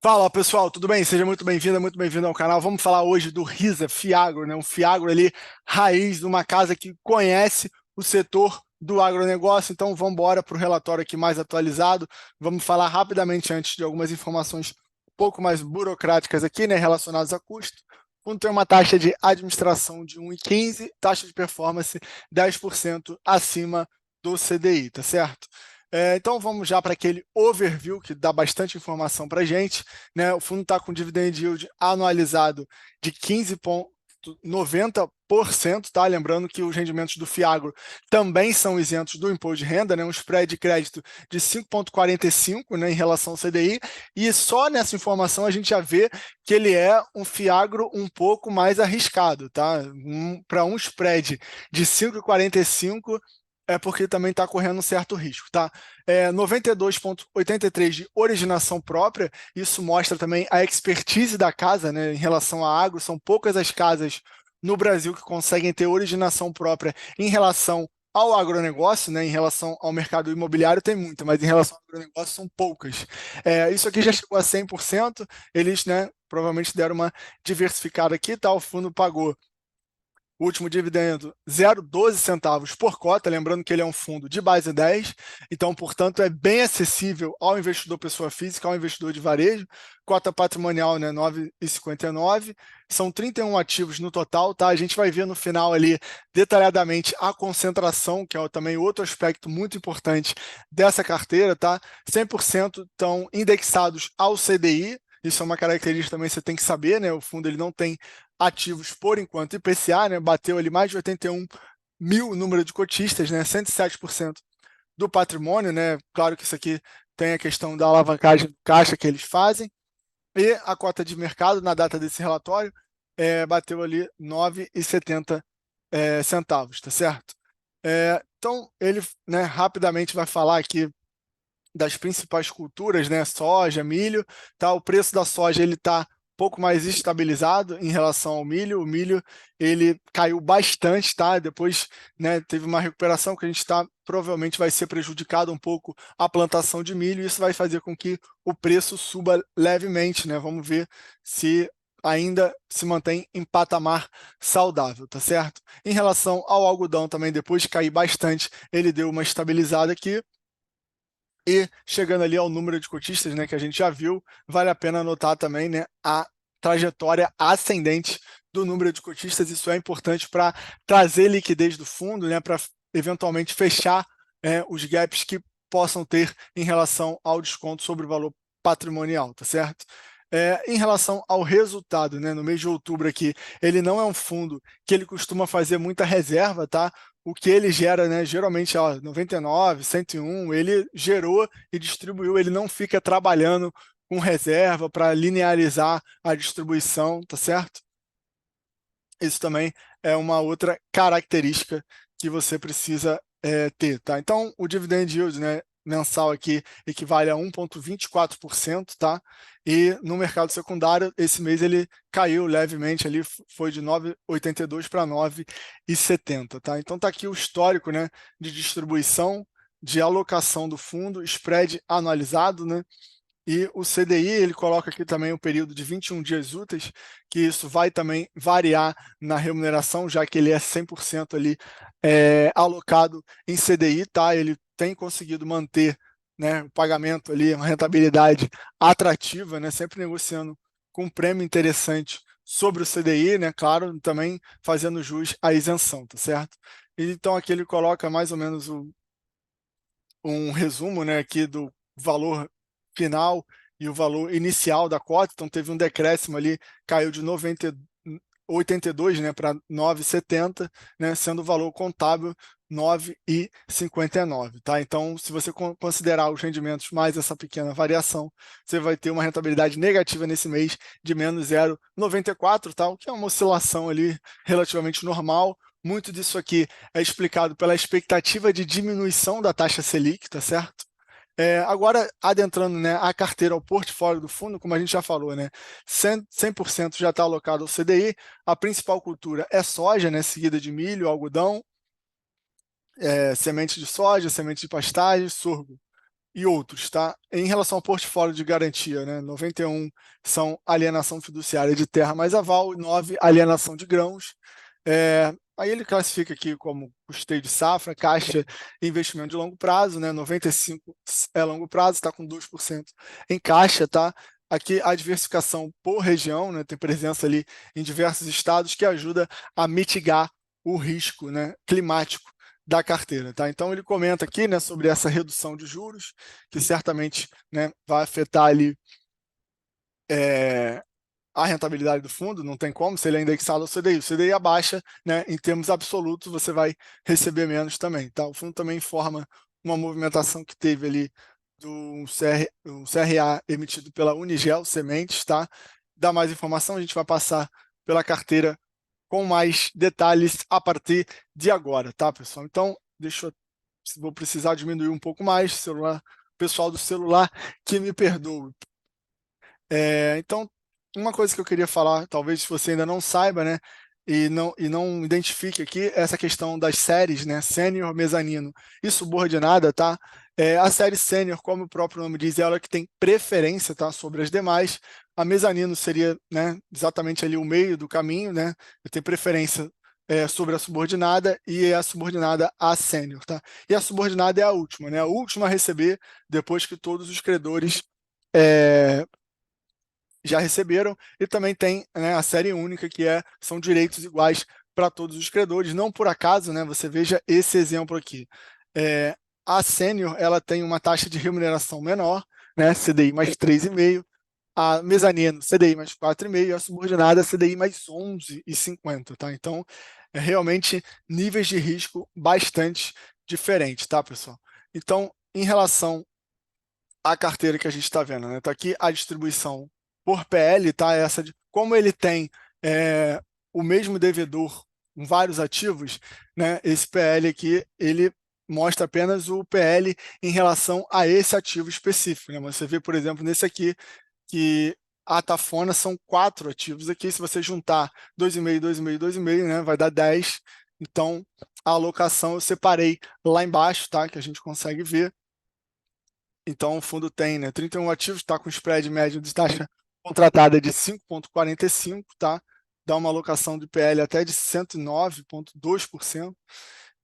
Fala pessoal, tudo bem? Seja muito bem-vindo ao canal. Vamos falar hoje do Risa Fiagro, né? Um Fiagro ali, raiz de uma casa que conhece o setor do agronegócio. Então vamos embora para o relatório aqui mais atualizado. Vamos falar rapidamente antes de algumas informações um pouco mais burocráticas aqui, né? Relacionadas a custo. O fundo tem uma taxa de administração de 1,15, taxa de performance 10% acima do CDI, tá certo? Então vamos já para aquele overview que dá bastante informação para a gente, né? O fundo está com dividend yield anualizado de 15,90%, tá? Lembrando que os rendimentos do Fiagro também são isentos do imposto de renda, né? Um spread de crédito de 5,45, né, em relação ao CDI, e só nessa informação a gente já vê que ele é um Fiagro um pouco mais arriscado, tá? Para um spread de 5,45 é porque também está correndo um certo risco, tá? 92,83 de originação própria, isso mostra também a expertise da casa, né, em relação a agro. São poucas as casas no Brasil que conseguem ter originação própria em relação ao agronegócio, né, em relação ao mercado imobiliário tem muita, mas em relação ao agronegócio são poucas. Isso aqui já chegou a 100%, eles, né, provavelmente deram uma diversificada aqui, tá? O fundo pagou o último dividendo 0,12 centavos por cota, lembrando que ele é um fundo de base 10, então, portanto, é bem acessível ao investidor pessoa física, ao investidor de varejo. Cota patrimonial, né, 9,59. São 31 ativos no total, tá? A gente vai ver no final ali detalhadamente a concentração, que é também outro aspecto muito importante dessa carteira, tá? 100% estão indexados ao CDI. Isso é uma característica também que você tem que saber, né? O fundo ele não tem ativos por enquanto IPCA, né? Bateu ali mais de 81 mil número de cotistas, né? 107% do patrimônio, né? Claro que isso aqui tem a questão da alavancagem do caixa que eles fazem, e a cota de mercado na data desse relatório bateu ali 9,70 centavos, tá certo? Então, ele, né, rapidamente vai falar aqui das principais culturas, né? Soja, milho, tá? O preço da soja ele está um pouco mais estabilizado em relação ao milho. O milho ele caiu bastante, tá? Depois, né, teve uma recuperação que a gente está provavelmente vai ser prejudicado um pouco a plantação de milho. E isso vai fazer com que o preço suba levemente, né? Vamos ver se ainda se mantém em patamar saudável, tá certo? Em relação ao algodão também, depois de cair bastante, ele deu uma estabilizada aqui. E chegando ali ao número de cotistas, né, que a gente já viu, vale a pena anotar também, né, a trajetória ascendente do número de cotistas. Isso é importante para trazer liquidez do fundo, né, para eventualmente fechar os gaps que possam ter em relação ao desconto sobre o valor patrimonial, tá certo? Em relação ao resultado, né, no mês de outubro aqui, ele não é um fundo que ele costuma fazer muita reserva, tá? O que ele gera, né, geralmente, ó, 99, 101, ele gerou e distribuiu, ele não fica trabalhando com reserva para linearizar a distribuição, tá certo? Isso também é uma outra característica que você precisa ter, tá? Então, o dividend yield, né, mensal aqui equivale a 1,24%, tá? E no mercado secundário, esse mês ele caiu levemente ali, foi de 9,82 para 9,70, tá? Então tá aqui o histórico, né, de distribuição, de alocação do fundo, spread anualizado, né? E o CDI, ele coloca aqui também o período de 21 dias úteis, que isso vai também variar na remuneração, já que ele é 100% ali alocado em CDI, tá? Ele tem conseguido manter, né, o pagamento ali, uma rentabilidade atrativa, né, sempre negociando com um prêmio interessante sobre o CDI, né, claro, também fazendo jus à isenção, tá certo? Então aqui ele coloca mais ou menos um resumo, né, aqui do valor final e o valor inicial da cota. Então teve um decréscimo ali, caiu de 82, né, para 9,70, né, sendo o valor contábil 9,59, tá? Então, se você considerar os rendimentos mais essa pequena variação, você vai ter uma rentabilidade negativa nesse mês de menos 0,94, tá? O que é uma oscilação ali relativamente normal. Muito disso aqui é explicado pela expectativa de diminuição da taxa Selic, tá certo? Agora, adentrando, né, a carteira, ao portfólio do fundo, como a gente já falou, né, 100% já está alocado ao CDI. A principal cultura é soja, né, seguida de milho, algodão, semente de soja, semente de pastagem, sorgo. e outros, tá? Em relação ao portfólio de garantia, né? 91 são alienação fiduciária de terra mais aval, 9 alienação de grãos. Aí ele classifica aqui como custeio de safra, caixa e investimento de longo prazo, né? 95 é longo prazo, está com 2% em caixa, tá? Aqui a diversificação por região, né? Tem presença ali em diversos estados que ajuda a mitigar o risco, né, climático da carteira, tá? Então ele comenta aqui, né, sobre essa redução de juros, que certamente, né, vai afetar ali a rentabilidade do fundo, não tem como, se ele é indexado ao CDI. O CDI abaixa, né, em termos absolutos, você vai receber menos também, tá? O fundo também informa uma movimentação que teve ali do CRA emitido pela Unigel Sementes, tá? Dá mais informação, a gente vai passar pela carteira com mais detalhes a partir de agora, tá, pessoal? Então, vou precisar diminuir um pouco mais, celular, pessoal do celular, que me perdoe. Então, uma coisa que eu queria falar, talvez você ainda não saiba, né, e não identifique aqui, essa questão das séries, né, sênior, mezanino e subordinada, tá? A série sênior, como o próprio nome diz, é ela que tem preferência, tá, sobre as demais. A mezanino seria, né, exatamente ali o meio do caminho, né, tem preferência sobre a subordinada e a subordinada a sênior, tá? E a subordinada é a última, né, a última a receber depois que todos os credores é, já receberam, e também tem, né, a série única, que são direitos iguais para todos os credores. Não por acaso, né, você veja esse exemplo aqui. A sênior, ela tem uma taxa de remuneração menor, né, CDI mais 3,5, a mezanino, CDI mais 4,5, e a subordinada, CDI mais 11,50, tá? Então, realmente níveis de risco bastante diferentes, tá, pessoal? Então, em relação a carteira que a gente está vendo, né? Está aqui a distribuição por PL, tá? Essa de como ele tem o mesmo devedor com vários ativos, né? Esse PL aqui, ele mostra apenas o PL em relação a esse ativo específico, né? Você vê, por exemplo, nesse aqui, que a Tafona são 4 ativos aqui. Se você juntar 2,5, 2,5, 2,5, né? Vai dar 10. Então, a alocação eu separei lá embaixo, tá? Que a gente consegue ver. Então, o fundo tem, né, 31 ativos, está com spread médio de taxa contratada de 5,45, tá? Dá uma alocação de PL até de 109,2%.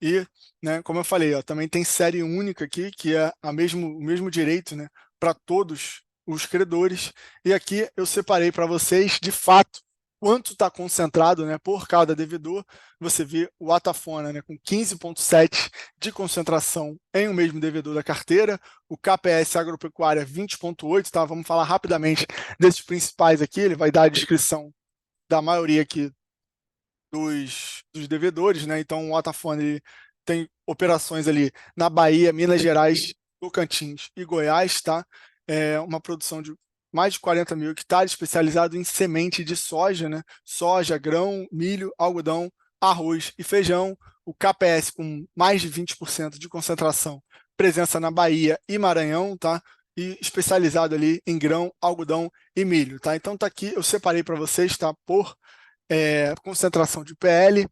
E, né, como eu falei, ó, também tem série única aqui, que é o mesmo direito, né, para todos os credores. E aqui eu separei para vocês, de fato, quanto está concentrado, né, por cada devedor. Você vê o Atafona, né, com 15,7 de concentração em um mesmo devedor da carteira, o KPS Agropecuária 20,8, tá? Vamos falar rapidamente desses principais aqui, ele vai dar a descrição da maioria aqui dos devedores, né? Então o Atafone ele tem operações ali na Bahia, Minas Gerais, Tocantins e Goiás, tá? Uma produção de mais de 40 mil hectares, especializado em semente de soja, né? Soja, grão, milho, algodão, arroz e feijão. O KPS com mais de 20% de concentração, presença na Bahia e Maranhão, tá? E especializado ali em grão, algodão e milho, tá? Então tá aqui, eu separei para vocês, tá? Por concentração de PL,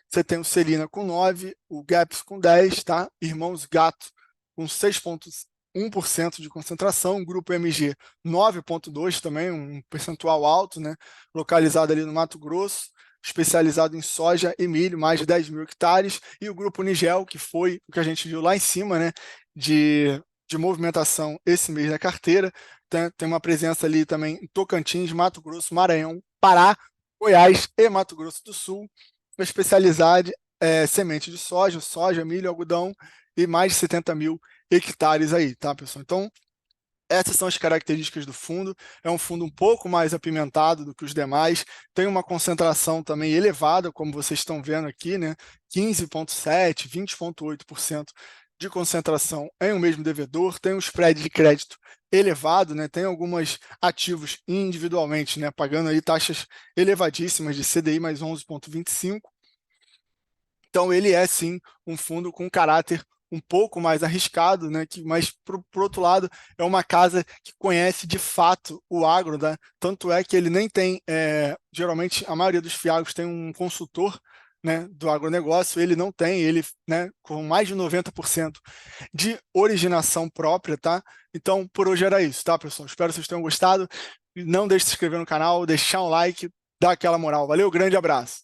você tem o Celina com 9, o Gaps com 10, tá? Irmãos Gato com 6,1% de concentração, o Grupo MG 9,2 também, um percentual alto, né? Localizado ali no Mato Grosso, especializado em soja e milho, mais de 10 mil hectares, e o Grupo Nigel, que foi o que a gente viu lá em cima, né? De movimentação esse mês da carteira, tem uma presença ali também em Tocantins, Mato Grosso, Maranhão, Pará, Goiás e Mato Grosso do Sul, especializada semente de soja, soja, milho, algodão e mais de 70 mil hectares aí, tá, pessoal? Então, essas são as características do fundo. É um fundo um pouco mais apimentado do que os demais, tem uma concentração também elevada, como vocês estão vendo aqui, né? 15,7%, 20,8% de concentração em um mesmo devedor, tem um spread de crédito elevado, né? Tem alguns ativos individualmente, né? Pagando aí taxas elevadíssimas de CDI mais 11,25%. Então, ele é sim um fundo com caráter um pouco mais arriscado, né? Mas, por outro lado, é uma casa que conhece de fato o agro, né? Tanto é que ele nem tem, geralmente, a maioria dos FIAGs tem um consultor, né, do agronegócio, ele não tem, ele, né, com mais de 90% de originação própria, tá? Então, por hoje era isso, tá, pessoal? Espero que vocês tenham gostado. Não deixe de se inscrever no canal, deixar um like, dar aquela moral. Valeu, grande abraço!